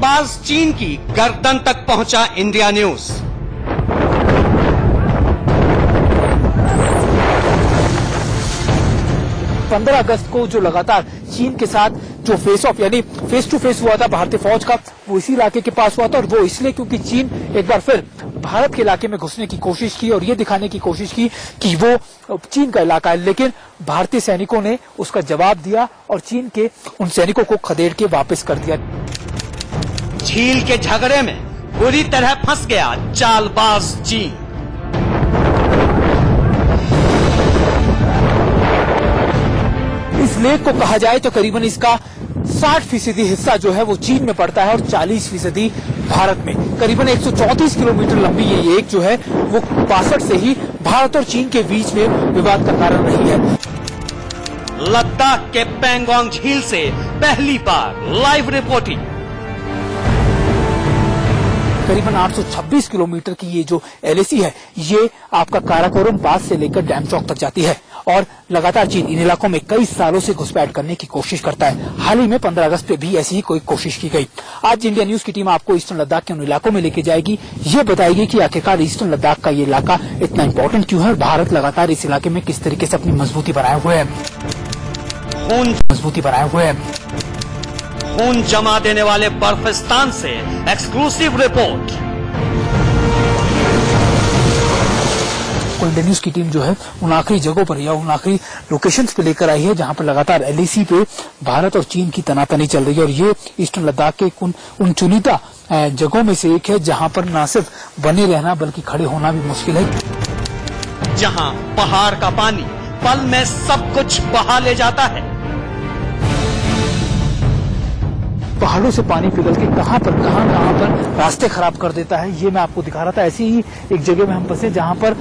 चालबाज चीन की गर्दन तक पहुंचा इंडिया न्यूज। 15 अगस्त को जो लगातार चीन के साथ जो फेस ऑफ यानी फेस टू फेस हुआ था भारतीय फौज का, वो इसी इलाके के पास हुआ था। और वो इसलिए क्योंकि चीन एक बार फिर भारत के इलाके में घुसने की कोशिश की और ये दिखाने की कोशिश की कि वो चीन का इलाका है, लेकिन भारतीय सैनिकों ने उसका जवाब दिया और चीन के उन सैनिकों को खदेड़ के वापस कर दिया। झील के झगड़े में बुरी तरह फंस गया चालबाज चीन। इस लेक को कहा जाए तो करीबन इसका 60% हिस्सा जो है वो चीन में पड़ता है और 40% भारत में। करीबन 134 किलोमीटर लंबी ये लेक जो है वो 62 से ही भारत और चीन के बीच में विवाद का कारण रही है। लद्दाख के पैंगोंग झील से पहली बार लाइव रिपोर्टिंग। करीबन 826 किलोमीटर की ये जो एलएसी है, ये आपका काराकोरम पास से लेकर डैम चौक तक जाती है और लगातार चीन इन इलाकों में कई सालों से घुसपैठ करने की कोशिश करता है। हाल ही में 15 अगस्त पे भी ऐसी ही कोई कोशिश की गई। आज इंडिया न्यूज की टीम आपको ईस्टर्न लद्दाख के उन इलाकों में लेके जाएगी, ये बताएगी कि आखिरकार ईस्टर्न लद्दाख का ये इलाका इतना इम्पोर्टेंट क्यों है और भारत लगातार इस इलाके में किस तरीके से अपनी मजबूती बनाए हुए है। खून जमा देने वाले बर्फिस्तान से एक्सक्लूसिव रिपोर्ट। इंडिया न्यूज की टीम जो है उन आखिरी जगहों पर या उन आखिरी लोकेशंस पे लेकर आई है जहां पर लगातार एलएसी पे भारत और चीन की तनातनी चल रही है। और ये ईस्टर्न लद्दाख के उन चुनिंदा जगहों में से एक है जहां पर न सिर्फ बने रहना बल्कि खड़े होना भी मुश्किल है। जहां पहाड़ का पानी पल में सब कुछ बहा ले जाता है। पहाड़ों से पानी पिघल के कहां पर रास्ते खराब कर देता है, ये मैं आपको दिखा रहा था। ऐसी ही एक जगह में हम फंसे जहां पर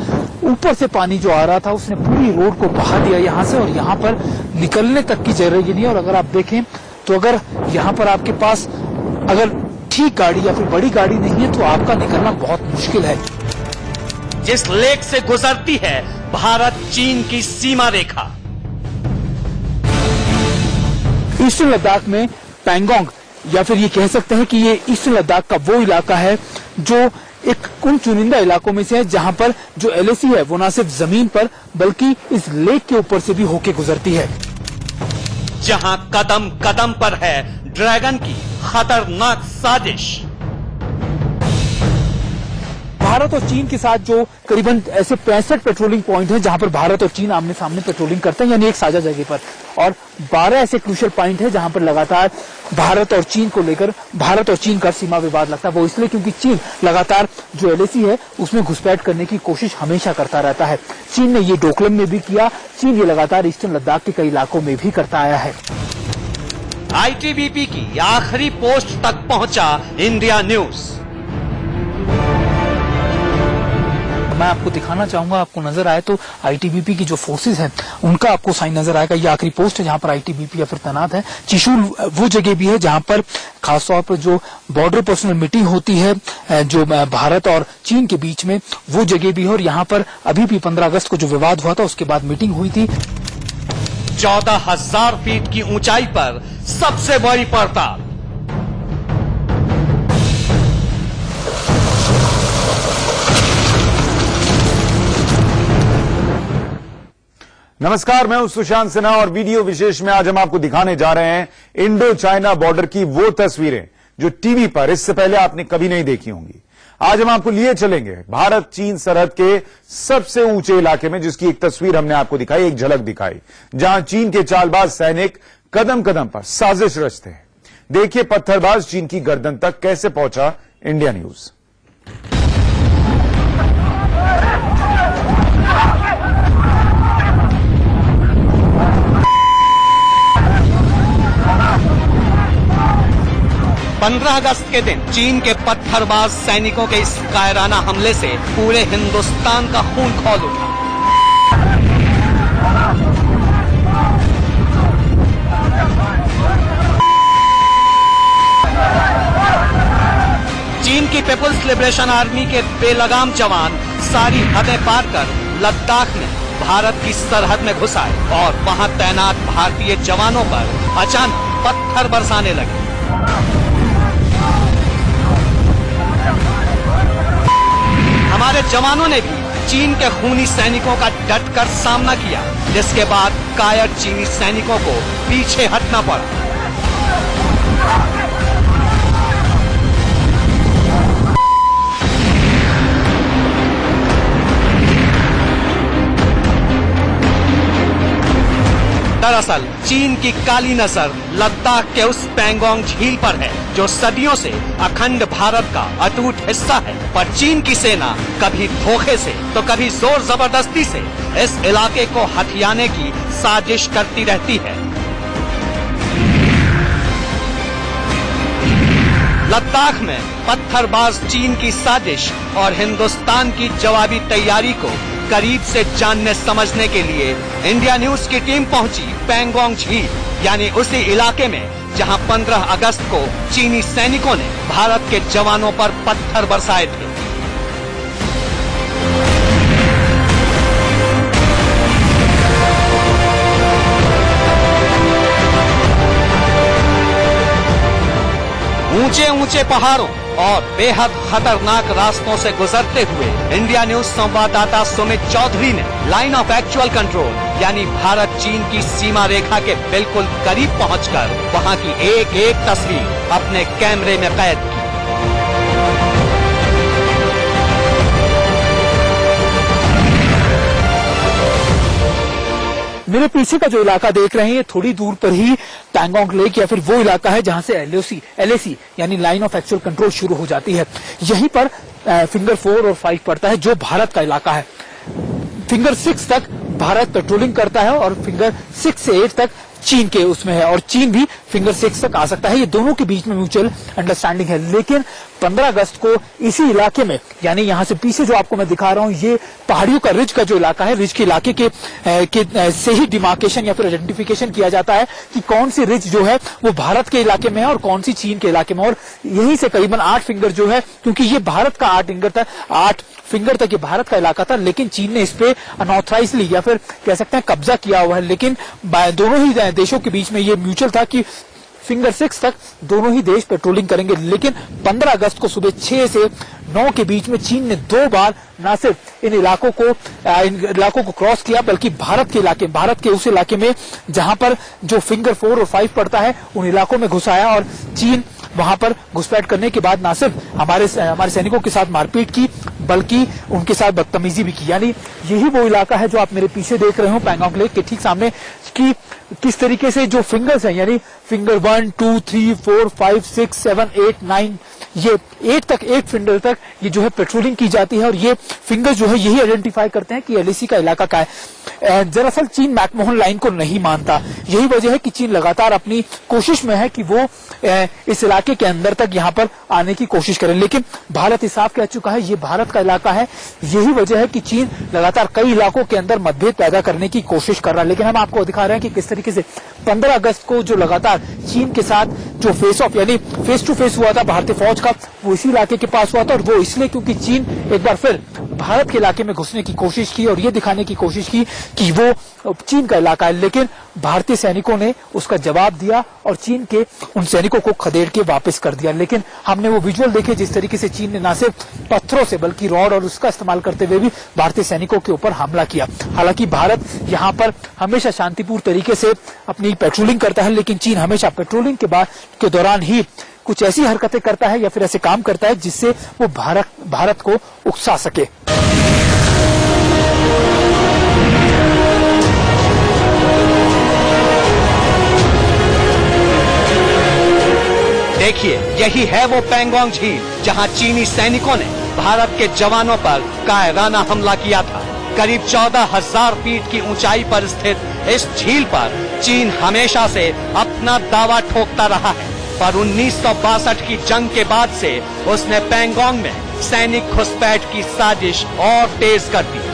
ऊपर से पानी जो आ रहा था उसने पूरी रोड को बहा दिया यहां से, और यहां पर निकलने तक की जगह नहीं है। और अगर आप देखें तो अगर यहां पर आपके पास अगर ठीक गाड़ी या फिर बड़ी गाड़ी नहीं है तो आपका निकलना बहुत मुश्किल है। जिस लेक से गुजरती है भारत चीन की सीमा रेखा। ईस्टर्न लद्दाख में पैंगोंग या फिर ये कह सकते हैं कि ये ईस्टर्न लद्दाख का वो इलाका है जो एक उन चुनिंदा इलाकों में से है जहां पर जो एलएसी है वो न सिर्फ जमीन पर बल्कि इस लेक के ऊपर से भी होके गुजरती है। जहां कदम कदम पर है ड्रैगन की खतरनाक साजिश। भारत और चीन के साथ जो करीबन ऐसे 65 पेट्रोलिंग पॉइंट हैं जहां पर भारत और चीन आमने सामने पेट्रोलिंग करते हैं, यानी एक साझा जगह पर, और 12 ऐसे क्रूशियल पॉइंट हैं जहां पर लगातार भारत और चीन का सीमा विवाद लगता है। वो इसलिए क्योंकि चीन लगातार जो एलएसी है उसमें घुसपैठ करने की कोशिश हमेशा करता रहता है। चीन ने ये डोकलम में भी किया, चीन ये लगातार ईस्टर्न लद्दाख के कई इलाकों में भी करता आया है। आईटीबीपी की आखिरी पोस्ट तक पहुंचा इंडिया न्यूज। मैं आपको दिखाना चाहूंगा, आपको नजर आए तो आईटीबीपी की जो फोर्सेज हैं उनका आपको साइन नजर आएगा। ये आखिरी पोस्ट है जहां पर आईटीबीपी या फिर तैनात है। चिशुल वो जगह भी है जहां पर खासतौर पर जो बॉर्डर पर्सनल मीटिंग होती है जो भारत और चीन के बीच में, वो जगह भी है। और यहाँ पर अभी भी 15 अगस्त को जो विवाद हुआ था उसके बाद मीटिंग हुई थी। 14,000 फीट की ऊंचाई पर सबसे बड़ी पड़ताल। नमस्कार, मैं हूं सुशांत सिन्हा और वीडियो विशेष में आज हम आपको दिखाने जा रहे हैं इंडो चाइना बॉर्डर की वो तस्वीरें जो टीवी पर इससे पहले आपने कभी नहीं देखी होंगी। आज हम आपको लिए चलेंगे भारत चीन सरहद के सबसे ऊंचे इलाके में, जिसकी एक तस्वीर हमने आपको दिखाई, एक झलक दिखाई, जहां चीन के चालबाज सैनिक कदम कदम पर साजिश रचते हैं। देखिए पत्थरबाज चीन की गर्दन तक कैसे पहुंचा इंडिया न्यूज। पंद्रह अगस्त के दिन चीन के पत्थरबाज सैनिकों के इस कायराना हमले से पूरे हिंदुस्तान का खून खौल उठा। चीन की पीपुल्स लिबरेशन आर्मी के बेलगाम जवान सारी हदें पार कर लद्दाख में भारत की सरहद में घुस आए और वहां तैनात भारतीय जवानों पर अचानक पत्थर बरसाने लगे। जवानों ने भी चीन के खूनी सैनिकों का डटकर सामना किया, जिसके बाद कायर चीनी सैनिकों को पीछे हटना पड़ा। दरअसल चीन की काली नजर लद्दाख के उस पैंगोंग झील पर है, जो सदियों से अखंड भारत का अटूट हिस्सा है। पर चीन की सेना कभी धोखे से तो कभी जोर जबरदस्ती से इस इलाके को हथियाने की साजिश करती रहती है। लद्दाख में पत्थरबाज चीन की साजिश और हिंदुस्तान की जवाबी तैयारी को करीब से जानने समझने के लिए इंडिया न्यूज की टीम पहुंची पैंगोंग झील, यानी उसी इलाके में जहां 15 अगस्त को चीनी सैनिकों ने भारत के जवानों पर पत्थर बरसाए थे। ऊंचे ऊंचे पहाड़ों और बेहद खतरनाक रास्तों से गुजरते हुए इंडिया न्यूज संवाददाता सुमित चौधरी ने लाइन ऑफ एक्चुअल कंट्रोल यानी भारत चीन की सीमा रेखा के बिल्कुल करीब पहुंचकर वहां की एक एक तस्वीर अपने कैमरे में कैद की। मेरे पीछे का जो इलाका देख रहे हैं, थोड़ी दूर पर ही पैंगोंग लेक या फिर वो इलाका है जहां से LAC यानी लाइन ऑफ एक्चुअल कंट्रोल शुरू हो जाती है। यहीं पर फिंगर 4 और 5 पड़ता है, जो भारत का इलाका है। फिंगर 6 तक भारत पेट्रोलिंग करता है और फिंगर 6 से 8 तक चीन के उसमें है, और चीन भी फिंगर 6 तक आ सकता है। ये दोनों के बीच में म्यूचुअल अंडरस्टैंडिंग है। लेकिन 15 अगस्त को इसी इलाके में, यानी यहाँ से पीछे जो आपको मैं दिखा रहा हूँ, ये पहाड़ियों का रिज का जो इलाका है, रिज के इलाके के से ही डिमार्केशन या फिर आइडेंटिफिकेशन किया जाता है कि कौन सी रिज जो है वो भारत के इलाके में है और कौन सी चीन के इलाके में। और यहीं से करीबन 8 फिंगर जो है, क्योंकि ये भारत का 8 फिंगर तक ये भारत का इलाका था, लेकिन चीन ने इस पे अनऑथराइजली या फिर कह सकते हैं कब्जा किया हुआ है। लेकिन दोनों ही देशों के बीच में ये म्यूचुअल था कि फिंगर 6 तक दोनों ही देश पेट्रोलिंग करेंगे। लेकिन 15 अगस्त को सुबह 6 से 9 के बीच में चीन ने 2 बार न सिर्फ इन इलाकों को क्रॉस किया, बल्कि भारत के उस इलाके में जहां पर जो फिंगर 4 और 5 पड़ता है, उन इलाकों में घुस आया। और चीन वहां पर घुसपैठ करने के बाद न सिर्फ हमारे सैनिकों के साथ मारपीट की, बल्कि उनके साथ बदतमीजी भी की। यानी यही वो इलाका है जो आप मेरे पीछे देख रहे हो, पैंगोंग लेक के ठीक सामने, कि किस तरीके से जो फिंगर्स हैं, यानी फिंगर 1, 2, 3, 4, 5, 6, 7, 8, 9, ये 8 फिंगर तक ये जो है पेट्रोलिंग की जाती है। और ये फिंगर्स जो है यही आइडेंटिफाई करते हैं कि LAC का इलाका क्या है। दरअसल चीन मैकमोहन लाइन को नहीं मानता। यही वजह है कि चीन लगातार अपनी कोशिश में है कि वो इस इलाके के अंदर तक यहाँ पर आने की कोशिश करे। लेकिन भारत साफ कह चुका है ये भारत का इलाका है। यही वजह है कि चीन लगातार कई इलाकों के अंदर मतभेद पैदा करने की कोशिश कर रहा है। लेकिन हम आपको दिखा रहे हैं कि किस तरीके से 15 अगस्त को जो लगातार चीन के साथ जो फेस ऑफ यानी फेस टू फेस हुआ था भारतीय फौज का, वो इसी इलाके के पास हुआ था। और वो इसलिए क्योंकि चीन एक बार फिर भारत के इलाके में घुसने की कोशिश की और ये दिखाने की कोशिश की कि वो चीन का इलाका है। लेकिन भारतीय सैनिकों ने उसका जवाब दिया और चीन के उन सैनिकों को खदेड़ के वापस कर दिया। लेकिन हमने वो विजुअल देखे जिस तरीके से चीन ने न सिर्फ पत्थरों से बल्कि रॉड और उसका इस्तेमाल करते हुए भी भारतीय सैनिकों के ऊपर हमला किया। हालांकि भारत यहाँ पर हमेशा शांतिपूर्ण तरीके से अपनी पेट्रोलिंग करता है, लेकिन चीन हमेशा पेट्रोलिंग के दौरान ही कुछ ऐसी हरकतें करता है या फिर ऐसे काम करता है जिससे वो भारत को उकसा सके। देखिए, यही है वो पैंगोंग झील जहां चीनी सैनिकों ने भारत के जवानों पर कायराना हमला किया था। करीब 14,000 फीट की ऊंचाई पर स्थित इस झील पर चीन हमेशा से अपना दावा ठोकता रहा है। पर 1962 की जंग के बाद से उसने पैंगोंग में सैनिक घुसपैठ की साजिश और तेज कर दी।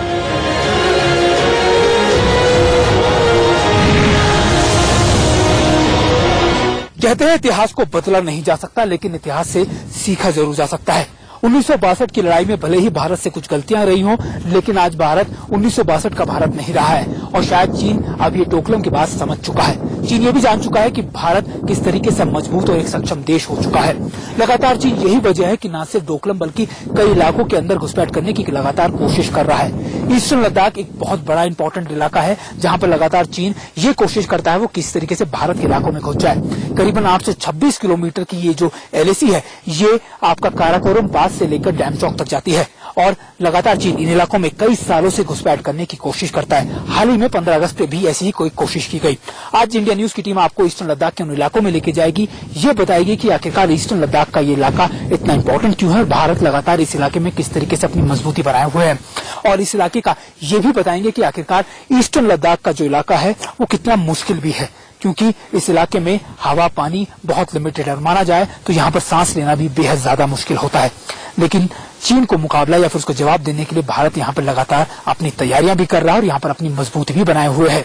कहते हैं इतिहास को बदला नहीं जा सकता, लेकिन इतिहास से सीखा जरूर जा सकता है। 1962 की लड़ाई में भले ही भारत से कुछ गलतियां रही हों, लेकिन आज भारत 1962 का भारत नहीं रहा है और शायद चीन अब ये टोकलम की बात समझ चुका है। चीन ये भी जान चुका है कि भारत किस तरीके से मजबूत और एक सक्षम देश हो चुका है। लगातार चीन यही वजह है कि न सिर्फ डोकलम बल्कि कई इलाकों के अंदर घुसपैठ करने की लगातार कोशिश कर रहा है। ईस्टर्न लद्दाख एक बहुत बड़ा इंपॉर्टेंट इलाका है जहां पर लगातार चीन ये कोशिश करता है वो किस तरीके से भारत के इलाकों में घुस जाए। करीबन 8 से 26 किलोमीटर की ये जो LAC है ये आपका काराकोरम पास से लेकर डैम चौक तक जाती है और लगातार चीन इन इलाकों में कई सालों से घुसपैठ करने की कोशिश करता है। हाल ही में 15 अगस्त पे भी ऐसी ही कोई कोशिश की गई। आज इंडिया न्यूज की टीम आपको ईस्टर्न लद्दाख के उन इलाकों में लेके जाएगी, ये बताएगी कि आखिरकार ईस्टर्न लद्दाख का ये इलाका इतना इंपॉर्टेंट क्यों है और भारत लगातार इस इलाके में किस तरीके से अपनी मजबूती बनाए हुए है। और इस इलाके का ये भी बताएंगे कि आखिरकार ईस्टर्न लद्दाख का जो इलाका है वो कितना मुश्किल भी है, क्योंकि इस इलाके में हवा पानी बहुत लिमिटेड है और माना जाए तो यहाँ पर सांस लेना भी बेहद ज्यादा मुश्किल होता है। लेकिन चीन को मुकाबला या फिर उसको जवाब देने के लिए भारत यहाँ पर लगातार अपनी तैयारियां भी कर रहा है और यहाँ पर अपनी मजबूती भी बनाए हुए है।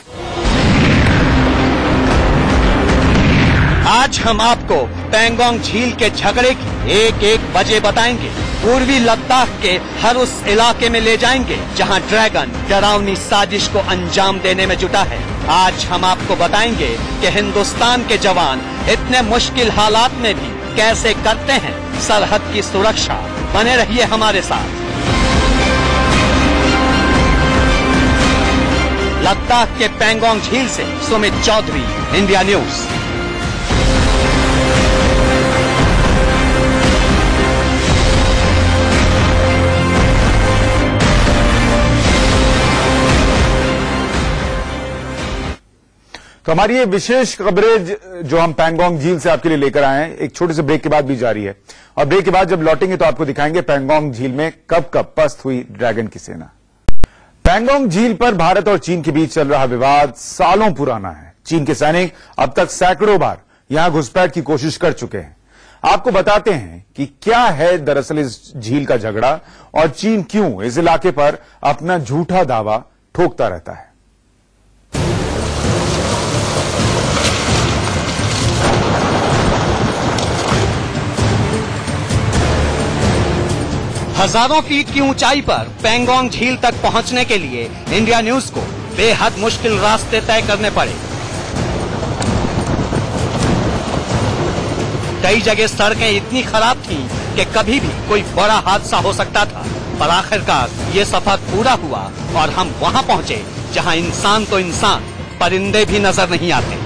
आज हम आपको पैंगोंग झील के झगड़े की एक वजह बताएंगे। पूर्वी लद्दाख के हर उस इलाके में ले जाएंगे जहां ड्रैगन डरावनी साजिश को अंजाम देने में जुटा है। आज हम आपको बताएंगे कि हिंदुस्तान के जवान इतने मुश्किल हालात में भी कैसे करते हैं सरहद की सुरक्षा। बने रहिए हमारे साथ। लद्दाख के पैंगोंग झील से सुमित चौधरी, इंडिया न्यूज। तो हमारी ये विशेष कवरेज जो हम पैंगोंग झील से आपके लिए लेकर आए हैं एक छोटे से ब्रेक के बाद भी जारी है और ब्रेक के बाद जब लौटेंगे तो आपको दिखाएंगे पैंगोंग झील में कब पस्त हुई ड्रैगन की सेना। पैंगोंग झील पर भारत और चीन के बीच चल रहा विवाद सालों पुराना है। चीन के सैनिक अब तक सैकड़ों बार यहां घुसपैठ की कोशिश कर चुके हैं। आपको बताते हैं कि क्या है दरअसल इस झील का झगड़ा और चीन क्यों इस इलाके पर अपना झूठा दावा ठोकता रहता है। हजारों फीट की ऊंचाई पर पैंगोंग झील तक पहुंचने के लिए इंडिया न्यूज को बेहद मुश्किल रास्ते तय करने पड़े। कई जगह सड़कें इतनी खराब थीं कि कभी भी कोई बड़ा हादसा हो सकता था, पर आखिरकार ये सफर पूरा हुआ और हम वहां पहुंचे जहां इंसान तो इंसान, परिंदे भी नजर नहीं आते।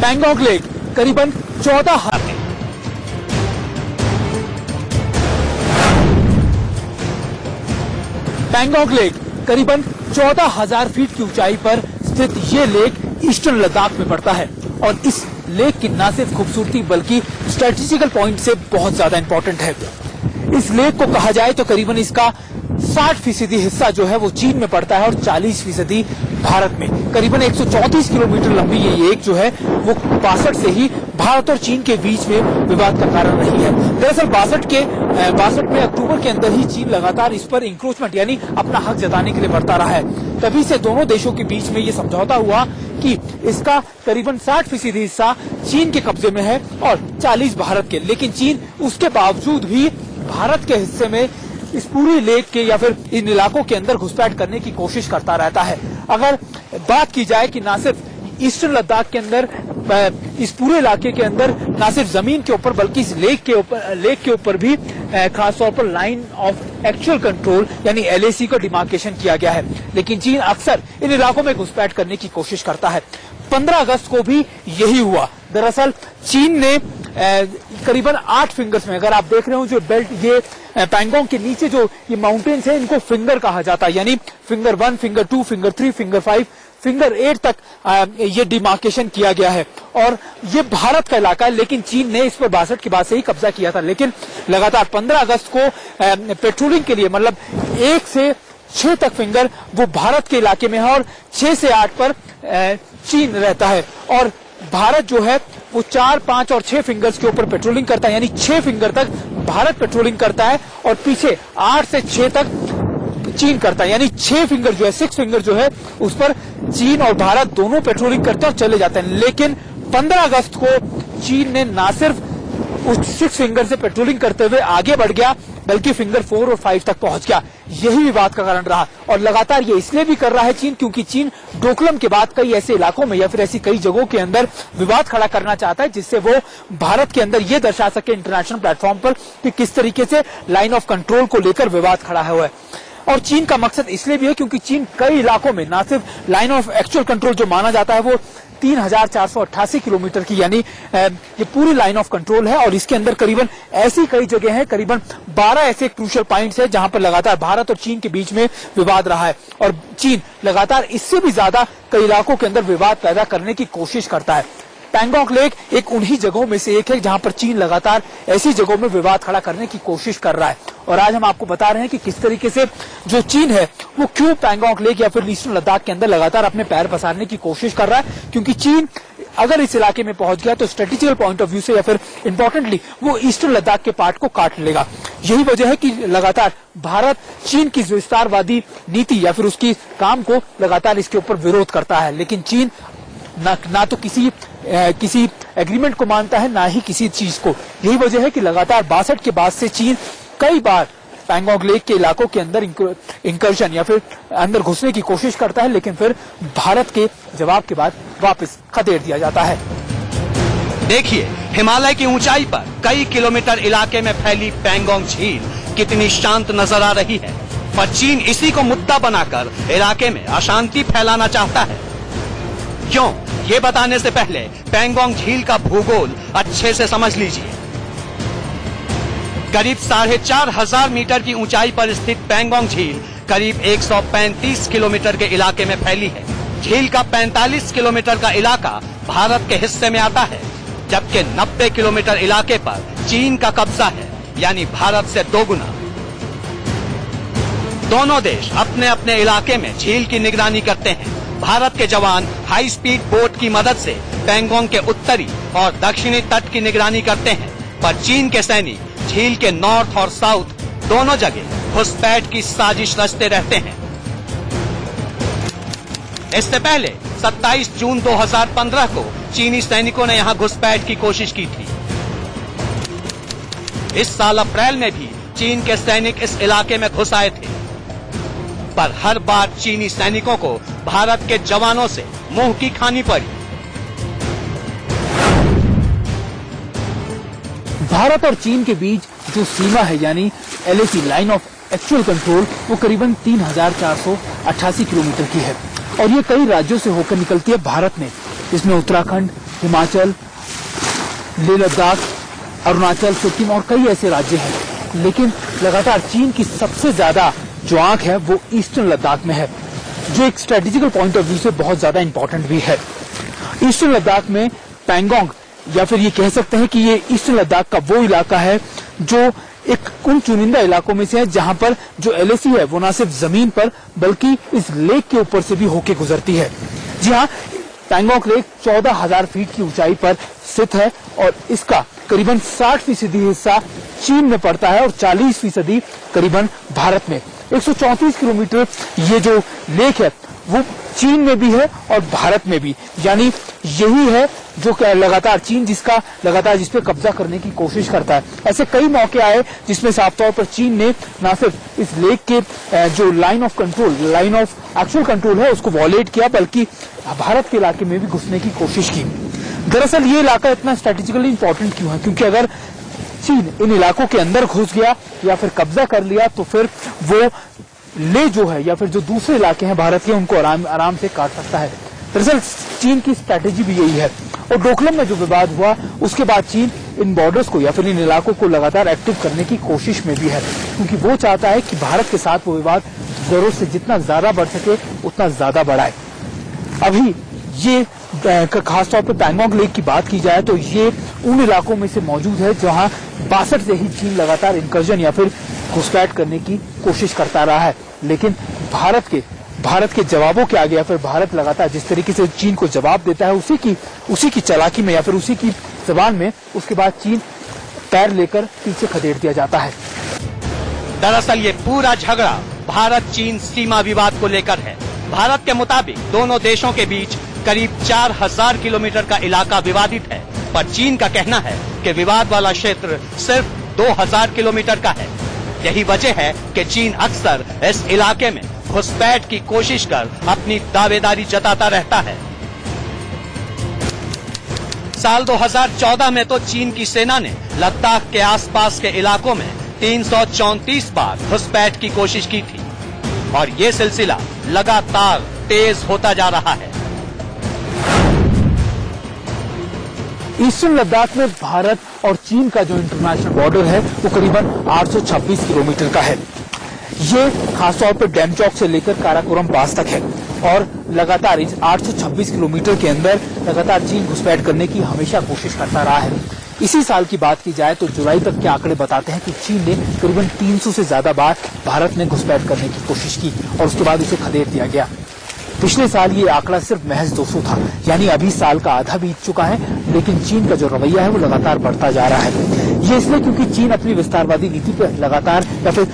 पैंगोंग लेक करीबन 14 पैंगोंग लेक करीबन 14,000 फीट की ऊंचाई पर स्थित ये लेक ईस्टर्न लद्दाख में पड़ता है और इस लेक की न सिर्फ खूबसूरती बल्कि स्ट्रेटेजिकल पॉइंट से बहुत ज्यादा इंपॉर्टेंट है। इस लेक को कहा जाए तो करीबन इसका 60% हिस्सा जो है वो चीन में पड़ता है और 40% भारत में। करीबन 134 किलोमीटर लंबी ये लेक जो है वो 62 से ही भारत और चीन के बीच में विवाद का कारण रही है। दरअसल 62 में अक्टूबर के अंदर ही चीन लगातार इस पर इंक्रोचमेंट यानी अपना हक जताने के लिए बढ़ता रहा है। तभी से दोनों देशों के बीच में ये समझौता हुआ कि इसका करीबन 60% हिस्सा चीन के कब्जे में है और 40 भारत के। लेकिन चीन उसके बावजूद भी भारत के हिस्से में इस पूरी लेक के या फिर इन इलाकों के अंदर घुसपैठ करने की कोशिश करता रहता है। अगर बात की जाए कि न सिर्फ ईस्टर्न लद्दाख के अंदर, इस पूरे इलाके के अंदर न सिर्फ जमीन के ऊपर बल्कि इस लेक के ऊपर भी खासतौर पर लाइन ऑफ एक्चुअल कंट्रोल यानी LAC का डिमार्केशन किया गया है। लेकिन चीन अक्सर इन इलाकों में घुसपैठ करने की कोशिश करता है। 15 अगस्त को भी यही हुआ। दरअसल चीन ने करीबन 8 फिंगर्स में, अगर आप देख रहे हो जो बेल्ट, ये पैंगोंग के नीचे जो ये माउंटेन्स है इनको फिंगर कहा जाता है, यानी finger 1, finger 2, finger 3, finger 5, finger 8 तक ये डिमार्केशन किया गया है और ये भारत का इलाका है। लेकिन चीन ने इस पर 62 के बाद से ही कब्जा किया था। लेकिन लगातार 15 अगस्त को पेट्रोलिंग के लिए मतलब 1 से 6 तक फिंगर वो भारत के इलाके में है और 6 से 8 पर चीन रहता है और भारत जो है वो 4, 5 और 6 फिंगर्स के ऊपर पेट्रोलिंग करता है, यानी 6 फिंगर तक भारत पेट्रोलिंग करता है और पीछे 8 से 6 तक चीन करता है, यानी 6 फिंगर जो है, 6 फिंगर जो है उस पर चीन और भारत दोनों पेट्रोलिंग करते हैं और चले जाते हैं। लेकिन 15 अगस्त को चीन ने न सिर्फ उस 6 फिंगर से पेट्रोलिंग करते हुए आगे बढ़ गया बल्कि फिंगर 4 और 5 तक पहुंच गया। यही विवाद का कारण रहा और लगातार ये इसलिए भी कर रहा है चीन क्योंकि चीन डोकलम के बाद कई ऐसे इलाकों में या फिर ऐसी कई जगहों के अंदर विवाद खड़ा करना चाहता है जिससे वो भारत के अंदर ये दर्शा सके इंटरनेशनल प्लेटफॉर्म पर कि किस तरीके से लाइन ऑफ कंट्रोल को लेकर विवाद खड़ा है। और चीन का मकसद इसलिए भी है क्योंकि चीन कई इलाकों में न सिर्फ लाइन ऑफ एक्चुअल कंट्रोल जो माना जाता है वो 3488 किलोमीटर की यानी ये पूरी लाइन ऑफ कंट्रोल है और इसके अंदर करीबन ऐसी कई जगह हैं, करीबन 12 ऐसे क्रूशियल पॉइंट्स हैं जहां पर लगातार भारत और चीन के बीच में विवाद रहा है और चीन लगातार इससे भी ज्यादा कई इलाकों के अंदर विवाद पैदा करने की कोशिश करता है। पैंगोंग लेक एक उन्हीं जगहों में से एक है जहां पर चीन लगातार ऐसी जगहों में विवाद खड़ा करने की कोशिश कर रहा है और आज हम आपको बता रहे हैं कि किस तरीके से जो चीन है वो क्यों पैंगोंग लेक या फिर ईस्टर्न लद्दाख के अंदर लगातार अपने पैर पसारने की कोशिश कर रहा है, क्योंकि चीन अगर इस इलाके में पहुंच गया तो स्ट्रेटेजिकल पॉइंट ऑफ व्यू से या फिर इंपॉर्टेंटली वो ईस्टर्न लद्दाख के पार्ट को काट लेगा। यही वजह है कि लगातार भारत चीन की विस्तारवादी नीति या फिर उसकी काम को लगातार इसके ऊपर विरोध करता है, लेकिन चीन ना तो किसी एग्रीमेंट को मानता है ना ही किसी चीज को। यही वजह है कि लगातार 62 के बाद से चीन कई बार पैंगोंग लेक के इलाकों के अंदर इंकर्जन या फिर अंदर घुसने की कोशिश करता है, लेकिन फिर भारत के जवाब के बाद वापस खदेड़ दिया जाता है। देखिए हिमालय की ऊंचाई पर कई किलोमीटर इलाके में फैली पैंगोंग झील कितनी शांत नजर आ रही है, पर चीन इसी को मुद्दा बनाकर इलाके में अशांति फैलाना चाहता है। क्यों, ये बताने से पहले पैंगोंग झील का भूगोल अच्छे से समझ लीजिए। करीब 4500 मीटर की ऊंचाई पर स्थित पैंगोंग झील करीब 135 किलोमीटर के इलाके में फैली है। झील का 45 किलोमीटर का इलाका भारत के हिस्से में आता है, जबकि 90 किलोमीटर इलाके पर चीन का कब्जा है, यानी भारत से दोगुना। दोनों देश अपने अपने इलाके में झील की निगरानी करते हैं। भारत के जवान हाई स्पीड बोट की मदद से पैंगोंग के उत्तरी और दक्षिणी तट की निगरानी करते हैं, पर चीन के सैनिक झील के नॉर्थ और साउथ दोनों जगह घुसपैठ की साजिश रचते रहते हैं। इससे पहले 27 जून 2015 को चीनी सैनिकों ने यहां घुसपैठ की कोशिश की थी। इस साल अप्रैल में भी चीन के सैनिक इस इलाके में घुस आए थे, पर हर बार चीनी सैनिकों को भारत के जवानों से मुंह की खानी पड़ी। भारत और चीन के बीच जो सीमा है यानी LAC line of actual control वो करीबन 3488 किलोमीटर की है और ये कई राज्यों से होकर निकलती है भारत में, जिसमें उत्तराखंड, हिमाचल, लेह लद्दाख, अरुणाचल, सिक्किम और कई ऐसे राज्य हैं। लेकिन लगातार चीन की सबसे ज्यादा जो आंख है वो ईस्टर्न लद्दाख में है, जो एक स्ट्रेटेजिकल पॉइंट ऑफ व्यू से बहुत ज्यादा इंपॉर्टेंट भी है। ईस्टर्न लद्दाख में पैंगोंग या फिर ये कह सकते हैं कि ये ईस्टर्न लद्दाख का वो इलाका है जो एक उन चुनिंदा इलाकों में से है जहां पर जो LAC है वो न सिर्फ जमीन पर बल्कि इस लेक के ऊपर से भी होके गुजरती है। जी हाँ, पैंगोंग लेक 14,000 फीट की ऊंचाई पर स्थित है और इसका करीबन 60% हिस्सा चीन में पड़ता है और 40% करीबन भारत में। 134 किलोमीटर ये जो लेक है वो चीन में भी है और भारत में भी, यानी यही है जो लगातार चीन जिस पे कब्जा करने की कोशिश करता है। ऐसे कई मौके आए जिसमें साफ तौर पर चीन ने न सिर्फ इस लेक के जो लाइन ऑफ एक्चुअल कंट्रोल है उसको वॉलेट किया, बल्कि भारत के इलाके में भी घुसने की कोशिश की। दरअसल ये इलाका इतना स्ट्रेटेजिकली इंपॉर्टेंट क्यों है, क्योंकि अगर चीन इन इलाकों के अंदर घुस गया या फिर कब्जा कर लिया तो फिर वो ले जो है या फिर जो दूसरे इलाके हैं भारत के उनको आराम से काट सकता है। दरअसल चीन की स्ट्रैटेजी भी यही है और डोकलम में जो विवाद हुआ उसके बाद चीन इन बॉर्डर्स को या फिर इन इलाकों को लगातार एक्टिव करने की कोशिश में भी है, क्योंकि वो चाहता है कि भारत के साथ वो विवाद जरूरत से जितना ज्यादा बढ़ सके उतना ज्यादा बढ़ाए। अभी ये खासतौर पर पैंगोंग लेक की बात की जाए तो ये उन इलाकों में से मौजूद है जहां 62 से ही चीन लगातार इंकर्जन या फिर घुसपैठ करने की कोशिश करता रहा है, लेकिन भारत के जवाबों के आगे या फिर भारत लगातार जिस तरीके से चीन को जवाब देता है उसी की चालाकी में या फिर उसी की जबान में उसके बाद चीन पैर लेकर पीछे खदेड़ दिया जाता है। दरअसल ये पूरा झगड़ा भारत चीन सीमा विवाद को लेकर है। भारत के मुताबिक दोनों देशों के बीच करीब 4000 किलोमीटर का इलाका विवादित है, पर चीन का कहना है कि विवाद वाला क्षेत्र सिर्फ 2000 किलोमीटर का है। यही वजह है कि चीन अक्सर इस इलाके में घुसपैठ की कोशिश कर अपनी दावेदारी जताता रहता है। साल 2014 में तो चीन की सेना ने लद्दाख के आसपास के इलाकों में 334 बार घुसपैठ की कोशिश की थी और ये सिलसिला लगातार तेज होता जा रहा है। ईस्टर्न लद्दाख में भारत और चीन का जो इंटरनेशनल बॉर्डर है वो करीबन 826 किलोमीटर का है। ये खासतौर पर डैमचौक से लेकर काराकोरम पास तक है और लगातार इस 826 किलोमीटर के अंदर लगातार चीन घुसपैठ करने की हमेशा कोशिश करता रहा है। इसी साल की बात की जाए तो जुलाई तक के आंकड़े बताते हैं कि चीन ने करीबन 300 से ज्यादा बार भारत में घुसपैठ करने की कोशिश की और उसके बाद उसे खदेड़ दिया गया। पिछले साल ये आंकड़ा सिर्फ महज 200 था, यानी अभी साल का आधा बीत चुका है, लेकिन चीन का जो रवैया है वो लगातार बढ़ता जा रहा है। ये इसलिए क्योंकि चीन अपनी विस्तारवादी नीति पर लगातार या फिर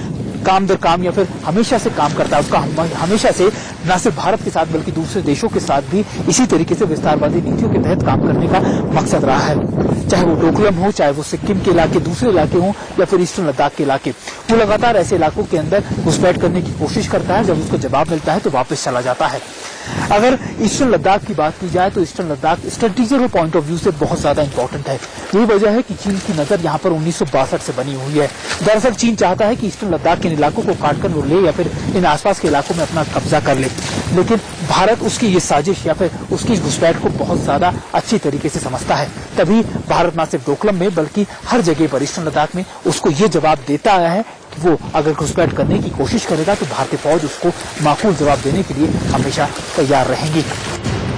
काम दर काम या फिर हमेशा से काम करता है। उसका हमेशा से न सिर्फ भारत के साथ बल्कि दूसरे देशों के साथ भी इसी तरीके से विस्तारवादी नीतियों के तहत काम करने का मकसद रहा है। चाहे वो डोकलम हो, चाहे वो सिक्किम के इलाके, दूसरे इलाके हों या फिर ईस्टर्न लद्दाख के इलाके, वो लगातार ऐसे इलाकों के अंदर घुसपैठ करने की कोशिश करता है। जब उसको जवाब मिलता है तो वापस चला जाता है। अगर ईस्टर्न लद्दाख की बात की जाए तो eastern Ladakh strategical point of view से बहुत ज्यादा इंपॉर्टेंट है। यही वजह है कि चीन की नजर यहाँ पर 1962 से बनी हुई है। दरअसल चीन चाहता है कि ईस्टर्न लद्दाख के इलाकों को काटकर वो ले या फिर इन आसपास के इलाकों में अपना कब्जा कर ले, लेकिन भारत उसकी ये साजिश या फिर उसकी घुसपैठ को बहुत ज्यादा अच्छी तरीके से समझता है। तभी भारत न सिर्फ डोकलम में बल्कि हर जगह पर ईस्टर्न लद्दाख में उसको ये जवाब देता आया है कि वो अगर घुसपैठ करने की कोशिश करेगा तो भारतीय फौज उसको माकूल जवाब देने के लिए हमेशा तैयार रहेंगी।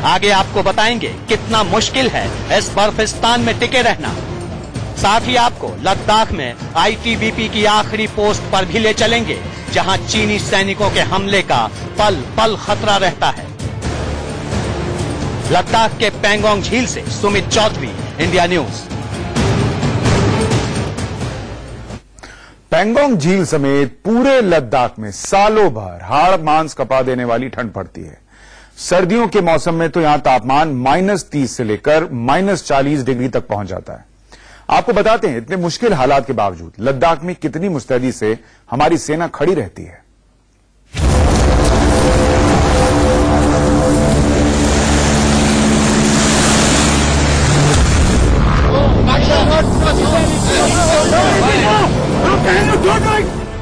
आगे आपको बताएंगे कितना मुश्किल है इस बर्फिस्तान में टिके रहना। साथ ही आपको लद्दाख में आईटीबीपी की आखिरी पोस्ट पर भी ले चलेंगे जहां चीनी सैनिकों के हमले का पल पल खतरा रहता है। लद्दाख के पैंगोंग झील से सुमित चौधरी, इंडिया न्यूज। पैंगोंग झील समेत पूरे लद्दाख में सालों भर हाड़ मांस कपा देने वाली ठंड पड़ती है। सर्दियों के मौसम में तो यहां तापमान -30 से लेकर -40 डिग्री तक पहुंच जाता है। आपको बताते हैं इतने मुश्किल हालात के बावजूद लद्दाख में कितनी मुस्तैदी से हमारी सेना खड़ी रहती है।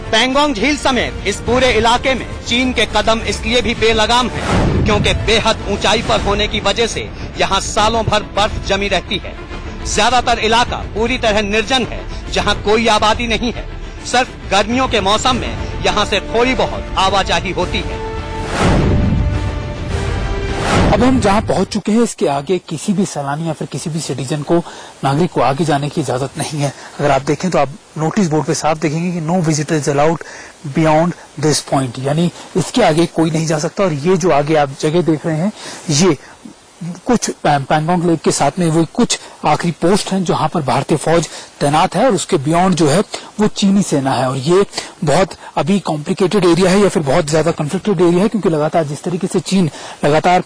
पैंगोंग झील समेत इस पूरे इलाके में चीन के कदम इसलिए भी बेलगाम हैं क्योंकि बेहद ऊंचाई पर होने की वजह से यहाँ सालों भर बर्फ जमी रहती है। ज्यादातर इलाका पूरी तरह निर्जन है जहाँ कोई आबादी नहीं है। सिर्फ गर्मियों के मौसम में यहाँ से थोड़ी बहुत आवाजाही होती है। अब हम जहां पहुंच चुके हैं इसके आगे किसी भी सैलानी या फिर किसी भी सिटीजन को, नागरिक को आगे जाने की इजाजत नहीं है। अगर आप देखें तो आप नोटिस बोर्ड पे साफ देखेंगे कि no visitors allowed beyond this point, यानी इसके आगे कोई नहीं जा सकता। और ये जो आगे आप जगह देख रहे हैं ये कुछ पैंगोंग लेक के साथ में वो कुछ आखिरी पोस्ट हैं जहां पर भारतीय फौज तैनात है और उसके बियॉन्ड जो है वो चीनी सेना है। और ये बहुत अभी कॉम्प्लिकेटेड एरिया है या फिर बहुत ज्यादा कन्फ्लिक्टेड एरिया है क्योंकि लगातार जिस तरीके से चीन लगातार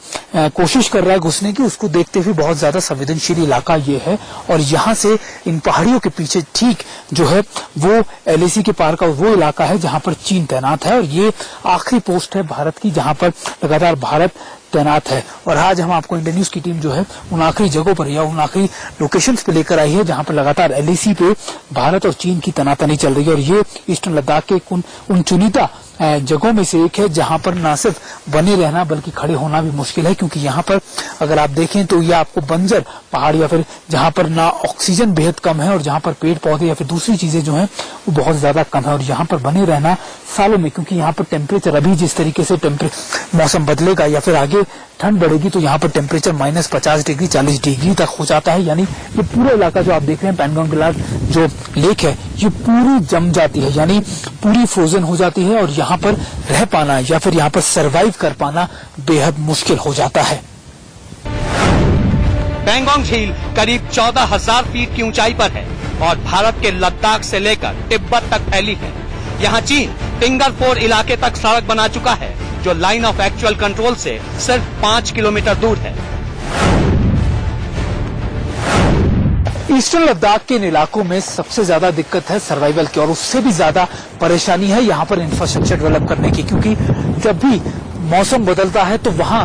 कोशिश कर रहा है घुसने की, उसको देखते हुए बहुत ज्यादा संवेदनशील इलाका ये है। और यहाँ से इन पहाड़ियों के पीछे ठीक जो है वो LAC के पार का वो इलाका है जहां पर चीन तैनात है और ये आखिरी पोस्ट है भारत की जहां पर लगातार भारत तैनात है। और आज हम आपको इंडिया न्यूज की टीम जो है उन आखिरी जगहों पर या उन आखिरी लोकेशंस पे लेकर आई है जहां पर लगातार LAC पे भारत और चीन की तनातनी चल रही है। और ये ईस्टर्न लद्दाख के उन चुनिंदा जगहों में से एक है जहां पर न सिर्फ बने रहना बल्कि खड़े होना भी मुश्किल है क्योंकि यहाँ पर अगर आप देखें तो ये आपको बंजर पहाड़ या फिर जहां पर ना ऑक्सीजन बेहद कम है और जहां पर पेड़ पौधे या फिर दूसरी चीजें जो हैं वो बहुत ज्यादा कम है। और यहाँ पर बने रहना सालों में, क्योंकि यहाँ पर टेम्परेचर अभी जिस तरीके से मौसम बदलेगा या फिर आगे ठंड बढ़ेगी तो यहाँ पर टेम्परेचर -50 डिग्री 40 डिग्री तक हो जाता है। यानी ये पूरा इलाका जो आप देख रहे हैं पैंगोंग जो लेक है ये पूरी जम जाती है, यानी पूरी फ्रोजन हो जाती है और यहाँ पर रह पाना या फिर यहाँ पर सरवाइव कर पाना बेहद मुश्किल हो जाता है। पैंगोंग झील करीब 14,000 फीट की ऊंचाई पर है और भारत के लद्दाख से लेकर तिब्बत तक फैली है। यहाँ चीन फिंगर 4 इलाके तक सड़क बना चुका है जो लाइन ऑफ एक्चुअल कंट्रोल से सिर्फ 5 किलोमीटर दूर है। ईस्टर्न लद्दाख के इन इलाकों में सबसे ज्यादा दिक्कत है सर्वाइवल की, और उससे भी ज्यादा परेशानी है यहाँ पर इंफ्रास्ट्रक्चर डेवलप करने की, क्योंकि जब भी मौसम बदलता है तो वहाँ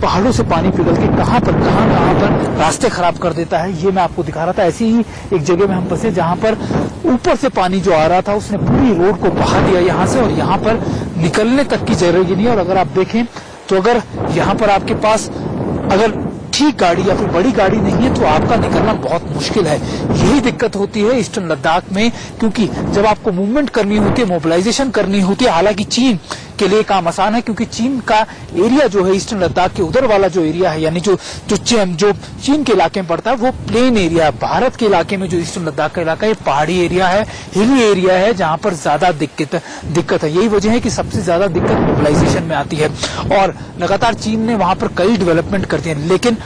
पहाड़ों से पानी पिघल के कहाँ पर रास्ते खराब कर देता है। ये मैं आपको दिखा रहा था। ऐसी ही एक जगह में हम फंसे जहाँ पर ऊपर से पानी जो आ रहा था उसने पूरी रोड को बहा दिया यहाँ से, और यहाँ पर निकलने तक की जगह नहीं है। और अगर आप देखें तो अगर यहाँ पर आपके पास अगर ठीक गाड़ी या फिर बड़ी गाड़ी नहीं है तो आपका निकलना बहुत मुश्किल है। यही दिक्कत होती है ईस्टर्न लद्दाख में, क्योंकि जब आपको मूवमेंट करनी होती है, मोबिलाइजेशन करनी होती है, हालांकि चीन के लिए काम आसान है क्योंकि चीन का एरिया जो है ईस्टर्न लद्दाख के उधर वाला जो एरिया है, यानी जो चीन के इलाके में पड़ता है वो प्लेन एरिया है। भारत के इलाके में जो ईस्टर्न लद्दाख का इलाका है पहाड़ी एरिया है, हिली एरिया है, जहां पर ज्यादा दिक्कत है। यही वजह है कि सबसे ज्यादा दिक्कत मोबिलाइजेशन में आती है, और लगातार चीन ने वहां पर कई डेवलपमेंट कर दिए, लेकिन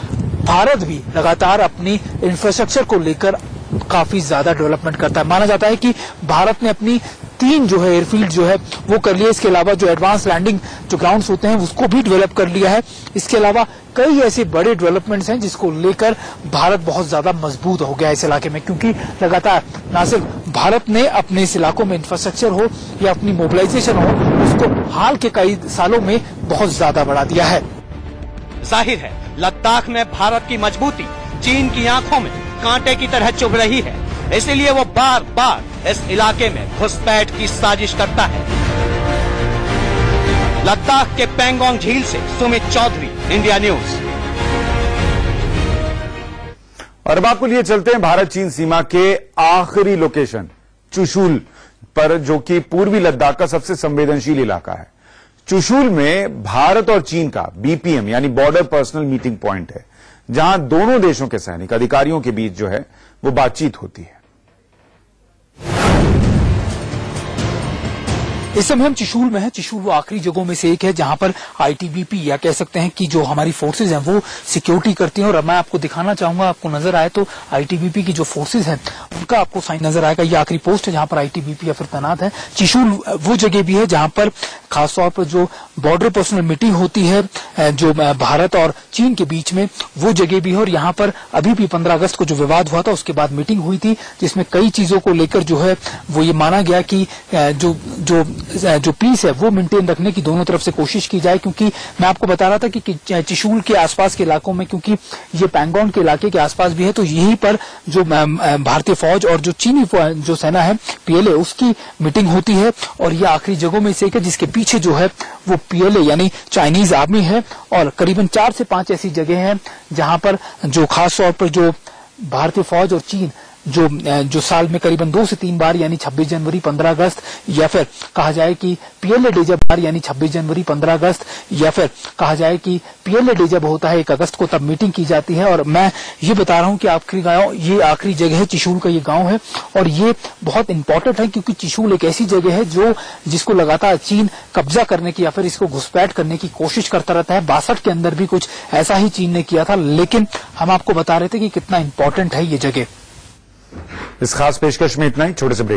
भारत भी लगातार अपनी इंफ्रास्ट्रक्चर को लेकर काफी ज्यादा डेवलपमेंट करता है। माना जाता है कि भारत ने अपनी 3 जो है एयरफील्ड जो है वो कर लिया। इसके अलावा जो एडवांस लैंडिंग जो ग्राउंड्स होते हैं उसको भी डेवलप कर लिया है। इसके अलावा कई ऐसे बड़े डेवलपमेंट्स हैं जिसको लेकर भारत बहुत ज्यादा मजबूत हो गया है इस इलाके में, क्योंकि लगातार न सिर्फ भारत ने अपने इस इलाकों में इंफ्रास्ट्रक्चर हो या अपनी मोबिलाइजेशन हो, उसको हाल के कई सालों में बहुत ज्यादा बढ़ा दिया है। जाहिर है लद्दाख में भारत की मजबूती चीन की आंखों में कांटे की तरह चुभ रही है, इसलिए वो बार बार इस इलाके में घुसपैठ की साजिश करता है। लद्दाख के पैंगोंग झील से सुमित चौधरी, इंडिया न्यूज। और अब आपको लिए चलते हैं भारत चीन सीमा के आखिरी लोकेशन चुशूल पर, जो कि पूर्वी लद्दाख का सबसे संवेदनशील इलाका है। चुशूल में भारत और चीन का बीपीएम यानी बॉर्डर पर्सनल मीटिंग पॉइंट है, जहां दोनों देशों के सैनिक अधिकारियों के बीच जो है वो बातचीत होती है। इस समय हम चुशूल में हैं। चुशूल वो आखिरी जगहों में से एक है जहां पर आईटीबीपी या कह सकते हैं कि जो हमारी फोर्सेज हैं वो सिक्योरिटी करती हैं, और मैं आपको दिखाना चाहूंगा, आपको नजर आए तो आईटीबीपी की जो फोर्सेज हैं उनका आपको साइन नजर आएगा। ये आखिरी पोस्ट है जहां पर आईटीबीपी या फिर तैनात है। चुशूल वो जगह भी है जहां पर खासतौर पर जो बॉर्डर पर्सनल मीटिंग होती है जो भारत और चीन के बीच में, वो जगह भी है। और यहाँ पर अभी भी 15 अगस्त को जो विवाद हुआ था उसके बाद मीटिंग हुई थी, जिसमें कई चीजों को लेकर जो है वो ये माना गया कि जो पीस है वो मेंटेन रखने की दोनों तरफ से कोशिश की जाए। क्योंकि मैं आपको बता रहा था कि चुशूल के आसपास के इलाकों में, क्योंकि ये पैंगोंग के इलाके के आसपास भी है, तो यहीं पर जो भारतीय फौज और जो चीनी जो सेना है पीएलए उसकी मीटिंग होती है। और ये आखिरी जगहों में से एक है जिसके पीछे जो है वो पीएलए यानी चाइनीज आर्मी है, और करीबन 4 से 5 ऐसी जगह हैं जहां पर जो खास तौर पर जो भारतीय फौज और चीन जो साल में करीबन 2 से 3 बार यानी 26 जनवरी 15 अगस्त, या फिर कहा जाए कि पीएलए डे जब यानी 26 जनवरी 15 अगस्त, या फिर कहा जाए कि पीएलए डे जब होता है 1 अगस्त को, तब मीटिंग की जाती है। और मैं ये बता रहा हूं कि ये आखिरी जगह है, चुशूल का ये गांव है, और ये बहुत इंपॉर्टेंट है क्योंकि चुशूल एक ऐसी जगह है जिसको लगातार चीन कब्जा करने की या फिर इसको घुसपैठ करने की कोशिश करता रहता है। 62 के अंदर भी कुछ ऐसा ही चीन ने किया था, लेकिन हम आपको बता रहे थे कि कितना इंपॉर्टेंट है ये जगह। इस खास पेशकश में इतना ही, छोटे से ब्रेक।